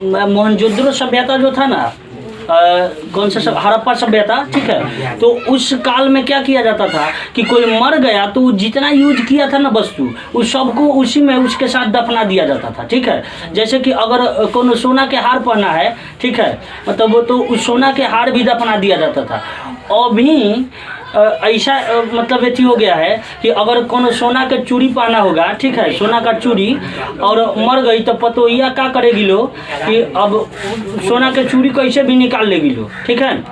मोहनजोदड़ो सभ्यता जो था ना, कौन सा हड़प्पा सभ्यता, ठीक है। तो उस काल में क्या किया जाता था कि कोई मर गया तो जितना यूज किया था ना वस्तु, उस सबको उसी में उसके साथ दफना दिया जाता था, ठीक है। जैसे कि अगर कौन सोना के हार पहना है, ठीक है, मतलब वो तो उस सोना के हार भी दफना दिया जाता था। अभी ऐसा मतलब ये हो गया है कि अगर कौन सोना के चूड़ी पहना होगा, ठीक है, सोना का चूड़ी, और मर गई तो पतोहिया क्या करेगी लो कि अब सोना के चूड़ी कैसे भी निकाल लेगी लो, ठीक है।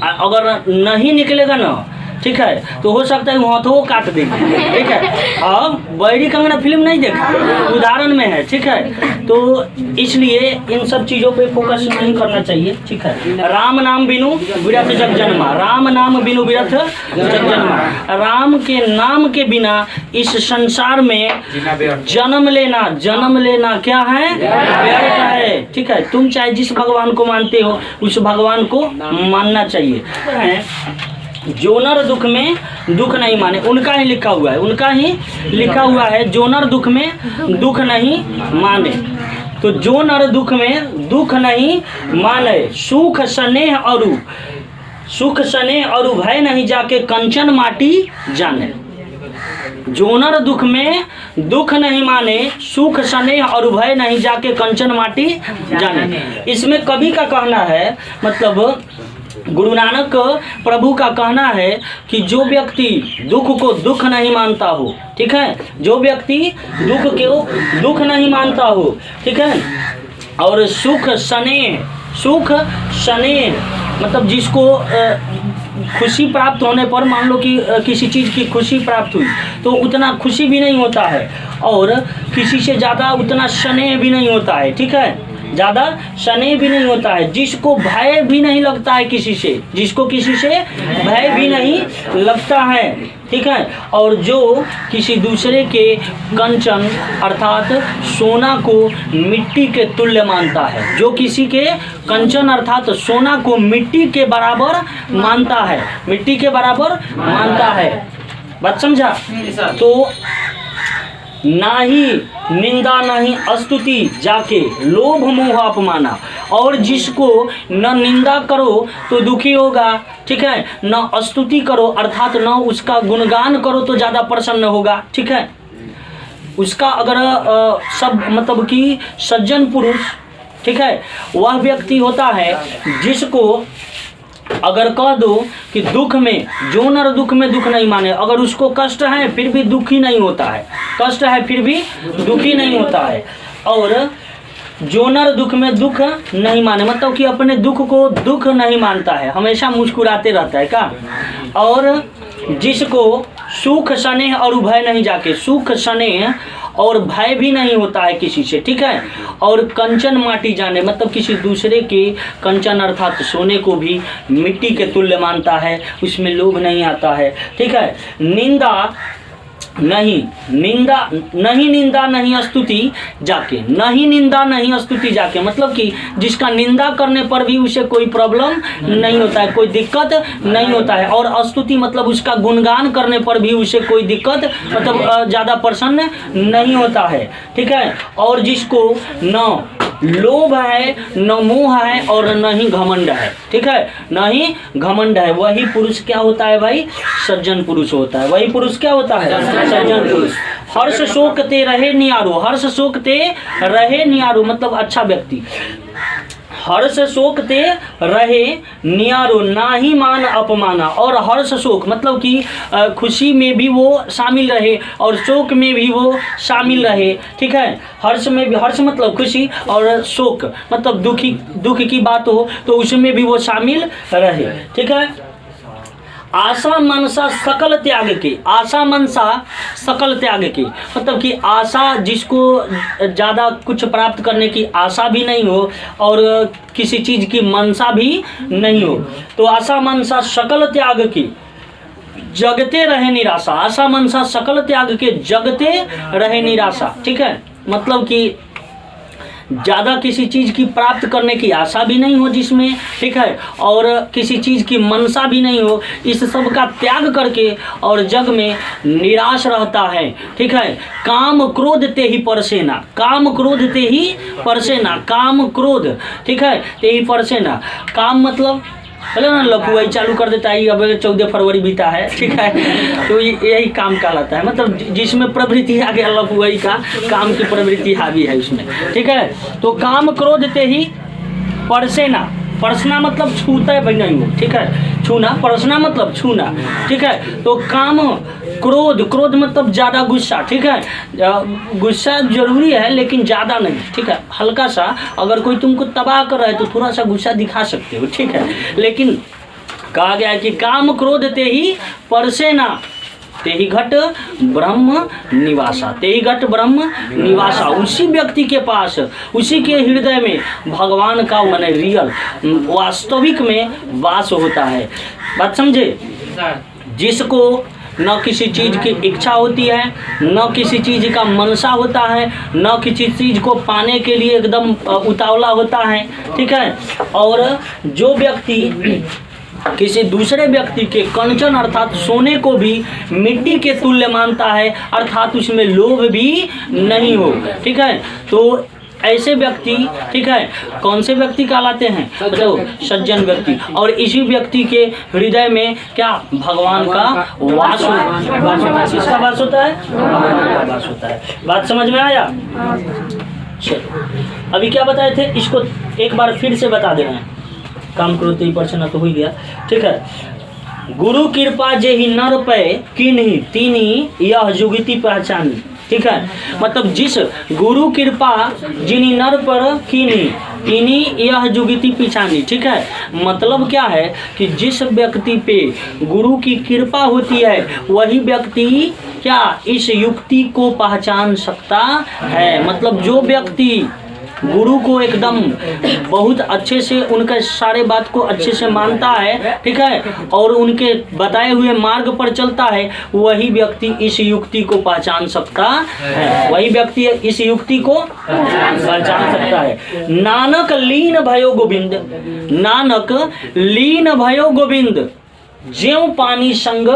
अगर नहीं निकलेगा ना, ठीक है, तो हो सकता है हाथों काट देगी, ठीक है। अब बैरी कंगना फिल्म नहीं देखा, उदाहरण में है, ठीक है। तो इसलिए इन सब चीज़ों पे फोकस नहीं करना चाहिए, ठीक है। राम नाम बिनु विरथ जग जन्मा, राम नाम बिनु विरथ जग जन्मा। राम के नाम के बिना इस संसार में जन्म लेना क्या है, व्यर्थ है, ठीक है। तुम चाहे जिस भगवान को मानते हो उस भगवान को मानना चाहिए। जोनर दुख में दुख नहीं माने, उनका ही लिखा हुआ है, जोनर दुख में दुख नहीं माने। तो जो नर दुख में दुख नहीं माने, सुख स्नेह और भय नहीं जाके कंचन माटी जाने। जो नर दुख में दुख नहीं माने, सुख स्नेह और भय नहीं जाके कंचन माटी जाने। इसमें कवि का कहना है, मतलब गुरु नानक प्रभु का कहना है कि जो व्यक्ति दुख को दुख नहीं मानता हो, ठीक है, जो व्यक्ति दुख को दुख नहीं मानता हो, ठीक है, और सुख स्नेह मतलब जिसको खुशी प्राप्त होने पर, मान लो कि किसी चीज़ की खुशी प्राप्त हुई तो उतना खुशी भी नहीं होता है, और किसी से ज़्यादा उतना स्नेह भी नहीं होता है, ठीक है, ज़्यादा स्नेह भी नहीं होता है। जिसको भय भी नहीं लगता है किसी से, भय भी नहीं लगता है, ठीक है, और जो किसी दूसरे के कंचन अर्थात सोना को मिट्टी के तुल्य मानता है, जो किसी के कंचन अर्थात सोना को मिट्टी के बराबर मानता है, बात समझा। तो ना ही निंदा नहीं स्तुति जाके लोभ मोह अपमाना, और जिसको न निंदा करो तो दुखी होगा, ठीक है, न स्तुति करो अर्थात न उसका गुणगान करो तो ज़्यादा प्रसन्न होगा, ठीक है। उसका अगर सब मतलब कि सज्जन पुरुष, ठीक है, वह व्यक्ति होता है जिसको अगर कह दो कि दुख में, जो नर दुख में दुख नहीं माने, अगर उसको कष्ट है फिर भी दुखी नहीं होता है, और जो नर दुख में दुख नहीं माने मतलब कि अपने दुख को दुख नहीं मानता है, हमेशा मुस्कुराते रहता है का, और जिसको सुख स्नेह और भय नहीं जाके, सुख स्नेह और भय भी नहीं होता है किसी से, ठीक है, और कंचन माटी जाने मतलब किसी दूसरे के कंचन अर्थात सोने को भी मिट्टी के तुल्य मानता है, उसमें लोभ नहीं आता है, ठीक है। नहीं निंदा नहीं स्तुति जाके मतलब कि जिसका निंदा करने पर भी उसे कोई प्रॉब्लम नहीं होता है, कोई दिक्कत नहीं होता है, और स्तुति मतलब उसका गुणगान करने पर भी उसे कोई दिक्कत मतलब ज़्यादा प्रसन्न नहीं होता है, ठीक है। और जिसको न लोभ है, न मोह है, और न ही घमंड है, ठीक है, न ही घमंड है, वही पुरुष क्या होता है भाई, सज्जन पुरुष होता है। वही पुरुष क्या होता है, सज्जन पुरुष। हर्ष शोक ते रहे नियारो, मतलब अच्छा व्यक्ति। हर्ष शोक ते रहे नियारो, ना ही मान अपमाना, और हर्ष शोक मतलब कि खुशी में भी वो शामिल रहे और शोक में भी वो शामिल रहे, ठीक है। हर्ष में भी, हर्ष मतलब खुशी, और शोक मतलब दुख की बात हो तो उसमें भी वो शामिल रहे, ठीक है। आशा मनसा सकल त्याग के, मतलब कि आशा जिसको ज़्यादा कुछ प्राप्त करने की आशा भी नहीं हो और किसी चीज़ की मनसा भी नहीं हो, तो आशा मनसा सकल त्याग की जगते रहे निराशा, आशा मनसा सकल त्याग के जगते रहे निराशा, ठीक है। मतलब कि ज़्यादा किसी चीज़ की प्राप्त करने की आशा भी नहीं हो जिसमें, ठीक है, और किसी चीज़ की मनसा भी नहीं हो, इस सब का त्याग करके और जग में निराश रहता है, ठीक है। काम क्रोध ते ही परसेना, काम क्रोध ते ही परसेना, काम क्रोध, ठीक है, ते ही परसेना। काम मतलब चलो ना लफुआई चालू कर देता है, अब 14 फरवरी बीता है, ठीक है, तो यही काम कहलाता है, मतलब जिसमें प्रवृत्ति आ गया लफुआई का, काम की प्रवृत्ति हावी है उसमें, ठीक है। तो काम क्रोध ते ही परसेना, परसना मतलब छूता है भाई नहीं हो, ठीक है, छूना, परसना मतलब छूना, ठीक है। तो काम क्रोध, क्रोध मतलब ज़्यादा गुस्सा, ठीक है, गुस्सा जरूरी है लेकिन ज़्यादा नहीं, ठीक है, हल्का सा, अगर कोई तुमको तबाह कर रहा है तो थोड़ा सा गुस्सा दिखा सकते हो, ठीक है, लेकिन कहा गया है कि काम क्रोध ते ही परसेना ते ही घट ब्रह्म निवासा, ते ही घट ब्रह्म निवासा। उसी व्यक्ति के पास, उसी के हृदय में भगवान का माने रियल वास्तविक में वास होता है। बात समझे? जिसको न किसी चीज़ की इच्छा होती है, न किसी चीज़ का मनसा होता है, न किसी चीज़ को पाने के लिए एकदम उतावला होता है, ठीक है। और जो व्यक्ति किसी दूसरे व्यक्ति के कंचन अर्थात सोने को भी मिट्टी के तुल्य मानता है, अर्थात उसमें लोभ भी नहीं हो, ठीक है, तो ऐसे व्यक्ति, ठीक है, कौन से व्यक्ति कहलाते हैं? तो सज्जन व्यक्ति। और इसी व्यक्ति के हृदय में क्या भगवान का वास होता है। किसका वास होता है? भगवान का वास होता है। बात समझ में आया? चलो, अभी क्या बताए थे, इसको एक बार फिर से बता दे रहे हैं। काम क्रोध ही परसेना तो हो गया, ठीक है। गुरु कृपा जे ही नर पे किन्ही तीनी यह जुगति पहचानी, ठीक है, मतलब जिस गुरु कृपा जिनी नर पर किन्ही तीनी यह जुगति पिछानी, ठीक है। मतलब क्या है कि जिस व्यक्ति पे गुरु की कृपा होती है वही व्यक्ति क्या इस युक्ति को पहचान सकता है। मतलब जो व्यक्ति गुरु को एकदम बहुत अच्छे से उनका सारे बात को अच्छे से मानता है, ठीक है, और उनके बताए हुए मार्ग पर चलता है, वही व्यक्ति इस युक्ति को पहचान सकता है, वही व्यक्ति इस युक्ति को पहचान सकता है। नानक लीन भयो गोविंद, नानक लीन भयो गोविंद ज्यों पानी संग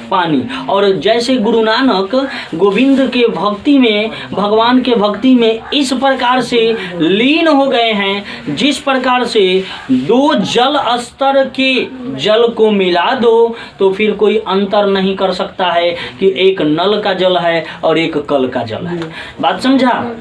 पानी। और जैसे गुरु नानक गोविंद के भक्ति में, भगवान के भक्ति में इस प्रकार से लीन हो गए हैं, जिस प्रकार से दो जल स्तर के जल को मिला दो तो फिर कोई अंतर नहीं कर सकता है कि एक नल का जल है और एक कल का जल है। बात समझा?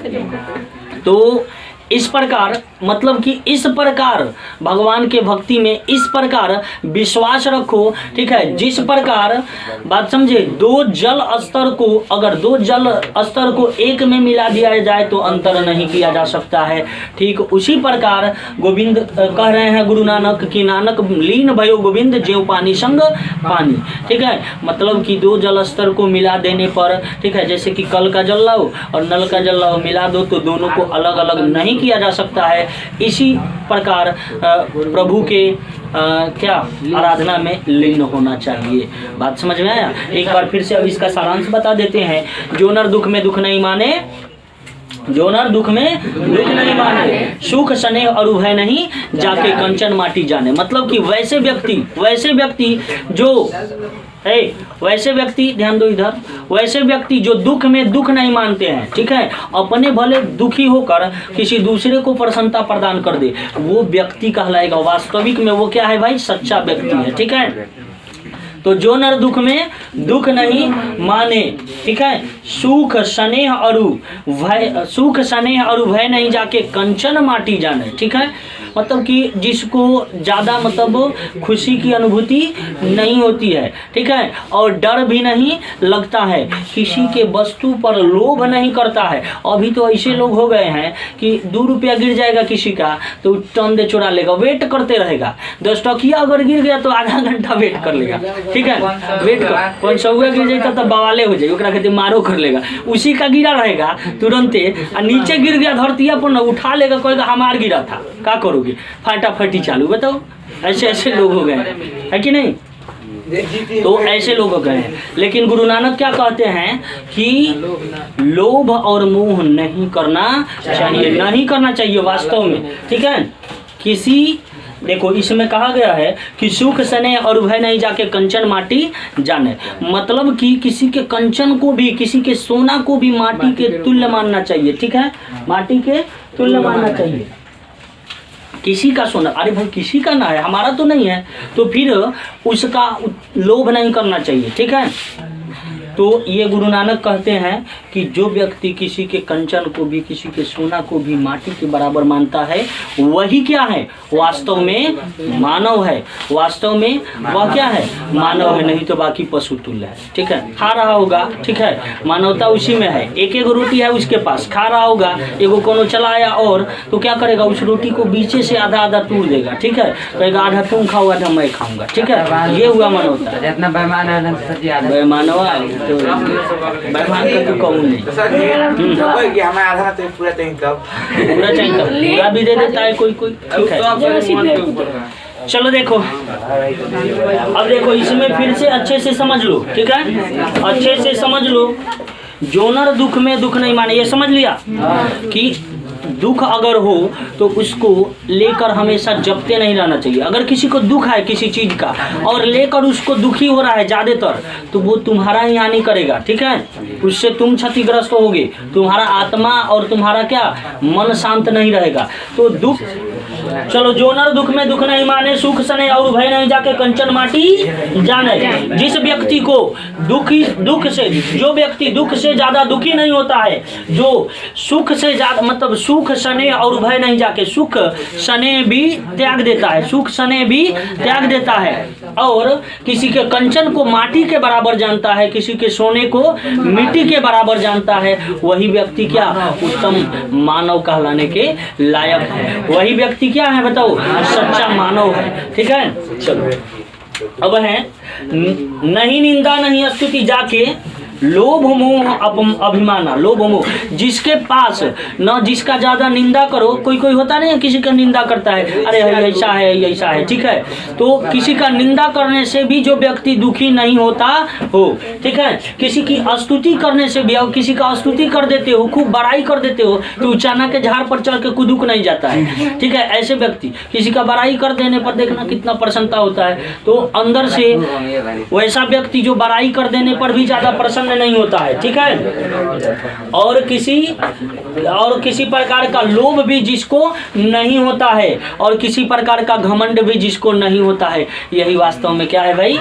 तो इस प्रकार, मतलब कि इस प्रकार भगवान के भक्ति में इस प्रकार विश्वास रखो, ठीक है, जिस प्रकार, बात समझे, दो जल स्तर को, अगर दो जल स्तर को एक में मिला दिया जाए तो अंतर नहीं किया जा सकता है। ठीक उसी प्रकार गोविंद कह रहे हैं गुरु नानक कि नानक लीन भयो गोविंद ज्यों पानी संग पानी, ठीक है, मतलब कि दो जल स्तर को मिला देने पर, ठीक है, जैसे कि कल का जल लाओ और नल का जल लाओ, मिला दो तो दोनों को अलग अलग नहीं किया जा सकता है। इसी प्रकार प्रभु के क्या आराधना में लीन होना चाहिए। बात समझ में आया? एक बार फिर से अब इसका सारांश बता देते हैं। जो नर दुख में दुख नहीं माने, जो नर दुख में दुख नहीं माने, सुख स्नेह और भय नहीं जाके कंचन माटी जाने। मतलब कि वैसे व्यक्ति जो है, वैसे व्यक्ति, ध्यान दो इधर, वैसे व्यक्ति जो दुख में दुख नहीं मानते हैं, ठीक है, अपने भले दुखी होकर किसी दूसरे को प्रसन्नता प्रदान कर दे, वो व्यक्ति कहलाएगा। वास्तविक में वो क्या है भाई? सच्चा व्यक्ति है, ठीक है। तो जो नर दुख में दुख नहीं माने, ठीक है, सुख स्नेह और भय नहीं जाके कंचन माटी जाने, ठीक है, मतलब कि जिसको ज़्यादा मतलब खुशी की अनुभूति नहीं होती है, ठीक है, और डर भी नहीं लगता है, किसी के वस्तु पर लोभ नहीं करता है। अभी तो ऐसे लोग हो गए हैं कि 2 रुपया गिर जाएगा किसी का तो टन दे चुरा लेगा, वेट करते रहेगा। 10 टकिया अगर गिर गया तो आधा घंटा वेट कर लेगा, ठीक है, वेट कर, 500 गिर जाएगा तो बवाले हो जाएगा, ओकरा कहते मारो कर लेगा, उसी का गिरा रहेगा तुरंते, नीचे गिर गया धरतिया पर न उठा लेगा, कहेगा हमार गिरा था, क्या करोगे, फटाफटी चालू। बताओ, ऐसे लोग हो गए है कि नहीं? तो ऐसे लोग गए हैं। लेकिन गुरु नानक क्या कहते हैं कि लोभ और मोह नहीं करना चाहिए, नहीं करना चाहिए वास्तव में, ठीक है। किसी देखो इसमें कहा गया है कि सुख सने और भय नहीं जाके कंचन माटी जाने, मतलब कि किसी के कंचन को भी, किसी के सोना को भी माटी के तुल्य मानना चाहिए, ठीक है, माटी के तुल्य मानना चाहिए। किसी का सोना, अरे भाई किसी का ना है, हमारा तो नहीं है, तो फिर उसका लोभ नहीं करना चाहिए, ठीक है। तो ये गुरु नानक कहते हैं कि जो व्यक्ति किसी के कंचन को भी, किसी के सोना को भी माटी के बराबर मानता है, वही क्या है, वास्तव में मानव है, वास्तव में वह क्या है, मानव है, नहीं तो बाकी पशु तुल्य है, ठीक है। खा रहा होगा, ठीक है, मानवता उसी में है, एक एक रोटी है उसके पास, खा रहा होगा, एगो कोनो चला आया और तो क्या करेगा, उस रोटी को बीचे से आधा आधा तोड़ देगा, ठीक है, कहेगा आधा तुम खाओ आधा मैं खाऊंगा, ठीक है, ये हुआ मानवता। जितना बेईमान है बेईमानवा तो बेईमान का तो कौन नहीं, पूरा भी दे देता है कोई कोई, ठीक है। चलो देखो, अब देखो इसमें फिर से अच्छे से समझ लो, ठीक है, अच्छे से समझ लो। जोनर दुख में दुख नहीं माने, ये समझ लिया कि दुख अगर हो तो उसको लेकर हमेशा जपते नहीं रहना चाहिए। अगर किसी को दुख है किसी चीज का और लेकर उसको दुखी हो रहा है ज्यादातर, तो वो तुम्हारा ही हानि करेगा, ठीक है, उससे तुम क्षतिग्रस्त होगे, तुम्हारा आत्मा और तुम्हारा क्या मन शांत नहीं रहेगा। तो दुख, चलो जो नर दुख में दुख नहीं माने, सुख सने और भय नहीं जाके कंचन माटी जाने। जिस व्यक्ति को दुख से, जो व्यक्ति दुख से ज्यादा दुखी नहीं होता है, जो सुख से ज्यादा, मतलब सुख सने और भय नहीं जाके, सुख सने भी त्याग देता है, सुख सने भी त्याग देता है, और किसी के कंचन को माटी के बराबर जानता है, किसी के सोने को मिट्टी के बराबर जानता है, वही व्यक्ति क्या उत्तम मानव कहलाने के लायक है। वही व्यक्ति क्या है बताओ, सच्चा मानव है, ठीक है। चलो अब है नहीं निंदा नहीं स्तुति जाके लोभ मोह अभिमाना, लोभ मोह, जिसके पास न, जिसका ज्यादा निंदा करो, कोई कोई होता नहीं है किसी का निंदा करता है, अरे ऐसा है ऐसा है, ठीक है, तो किसी का निंदा करने से भी जो व्यक्ति दुखी नहीं होता हो, ठीक है, किसी की स्तुति करने से भी, और किसी का स्तुति कर देते हो, खूब बड़ाई कर देते हो, तो चाना के झाड़ पर चढ़ के कुदुक नहीं जाता है, ठीक है, ऐसे व्यक्ति किसी का बड़ाई कर देने पर देखना कितना प्रसन्नता होता है, तो अंदर से वैसा व्यक्ति जो बड़ाई कर देने पर भी ज्यादा प्रसन्न नहीं होता है, ठीक है। और किसी प्रकार का लोभ भी जिसको नहीं होता है, और किसी प्रकार का घमंड भी जिसको नहीं होता है, यही वास्तव में क्या है भाई।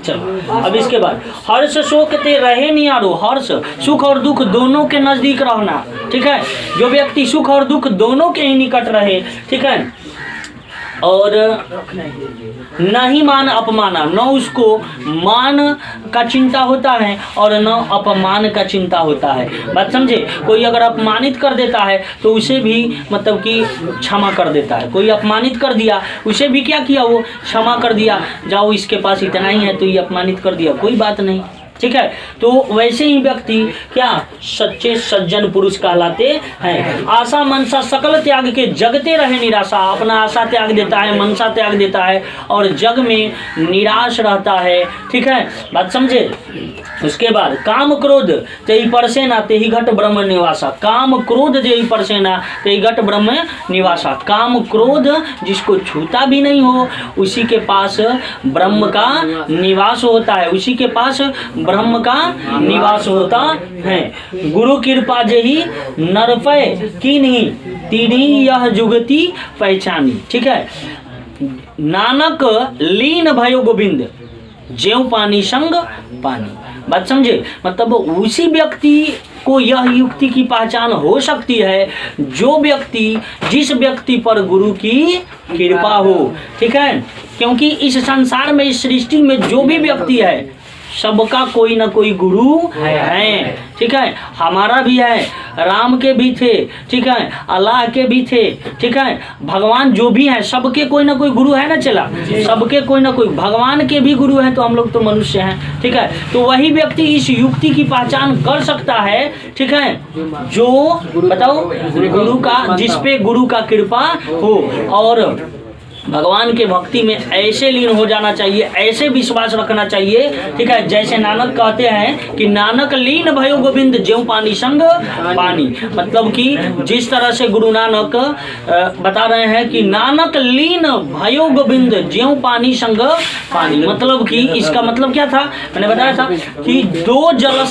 चलो अब इसके बाद हर्ष शोक ते रहे नियारो, हर्ष सुख और दुख दोनों के नजदीक रहना, ठीक है, जो व्यक्ति सुख और दुख दोनों के ही निकट रहे, ठीक है, और नहीं मान अपमाना, न उसको मान का चिंता होता है और न अपमान का चिंता होता है। बात समझे, कोई अगर अपमानित कर देता है तो उसे भी मतलब कि क्षमा कर देता है, कोई अपमानित कर दिया उसे भी क्या किया, वो क्षमा कर दिया, जाओ इसके पास इतना ही है तो ये अपमानित कर दिया, कोई बात नहीं, ठीक है। तो वैसे ही व्यक्ति क्या सच्चे सज्जन पुरुष कहलाते हैं। आशा मनसा सकल त्याग के जगते रहे निराशा, अपना आशा त्याग देता है, मनसा त्याग देता है और जग में निराश रहता है, ठीक है, बात समझे। उसके बाद काम क्रोध तेहि परसेना तेहि घट ब्रह्म निवासा, काम क्रोध जेहि परसेना तेहि घट ब्रह्म निवासा, काम क्रोध जिसको छूता भी नहीं हो उसी के पास ब्रह्म का निवास होता है, उसी के पास ब्रह्म का निवास होता है। गुरु कृपा जेहि नरपय कीन्ही तिन्ही यह जुगति पहचानी, ठीक है। नानक लीन भयो गोविंद ज्यों पानी संग पानी, बात समझे, मतलब उसी व्यक्ति को यह युक्ति की पहचान हो सकती है जो व्यक्ति, जिस व्यक्ति पर गुरु की कृपा हो, ठीक है, क्योंकि इस संसार में, इस सृष्टि में जो भी व्यक्ति है सबका कोई ना कोई गुरु है, ठीक है, हमारा भी है, राम के भी थे, ठीक है, अल्लाह के भी थे, ठीक है, भगवान जो भी है सबके कोई ना कोई गुरु है ना, चला सबके कोई ना कोई, भगवान के भी गुरु हैं, तो हम लोग तो मनुष्य हैं, ठीक है। तो वही व्यक्ति इस युक्ति की पहचान कर सकता है, ठीक है, जो बताओ गुरु का, जिस पे गुरु का कृपा हो और भगवान के भक्ति में ऐसे लीन हो जाना चाहिए, ऐसे विश्वास रखना चाहिए, ठीक है। जैसे नानक कहते हैं कि नानक लीन भयो गोविंद ज्यों पानी संग पानी, मतलब कि जिस तरह से गुरु नानक बता रहे हैं कि नानक लीन भयो गोविंद ज्यों पानी संग पानी, मतलब कि इसका मतलब क्या था, मैंने बताया था कि दो जल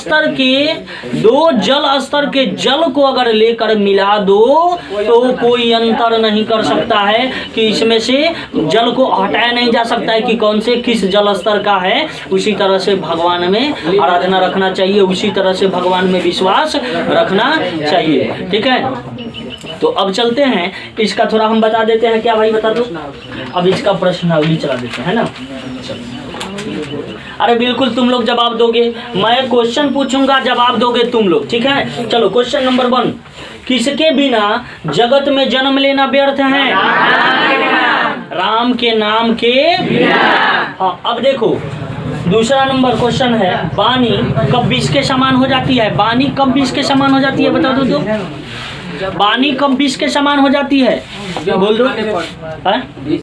स्तर के जल को अगर लेकर मिला दो तो कोई अंतर नहीं कर सकता है, कि इसमें से जल को हटाया नहीं जा सकता है कि कौन से किस जल स्तर का है। उसी तरह से भगवान में आराधना रखना चाहिए, उसी तरह से भगवान में विश्वास रखना चाहिए, ठीक है। तो अब चलते हैं, इसका थोड़ा हम बता देते हैं, क्या भाई बता दो, अब इसका प्रश्नावली चला देते हैं ना। अरे बिल्कुल तुम लोग जवाब दोगे, मैं क्वेश्चन पूछूंगा जवाब दोगे तुम लोग, ठीक है। चलो क्वेश्चन नंबर 1, किसके बिना जगत में जन्म लेना व्यर्थ है? राम के नाम के बिना। हाँ, अब देखो दूसरा नंबर क्वेश्चन है, वाणी कब विष के समान हो जाती है? वाणी कब विष के समान हो जाती है, बता दो तो। वाणी कब विष के समान हो जाती है, बोल दो।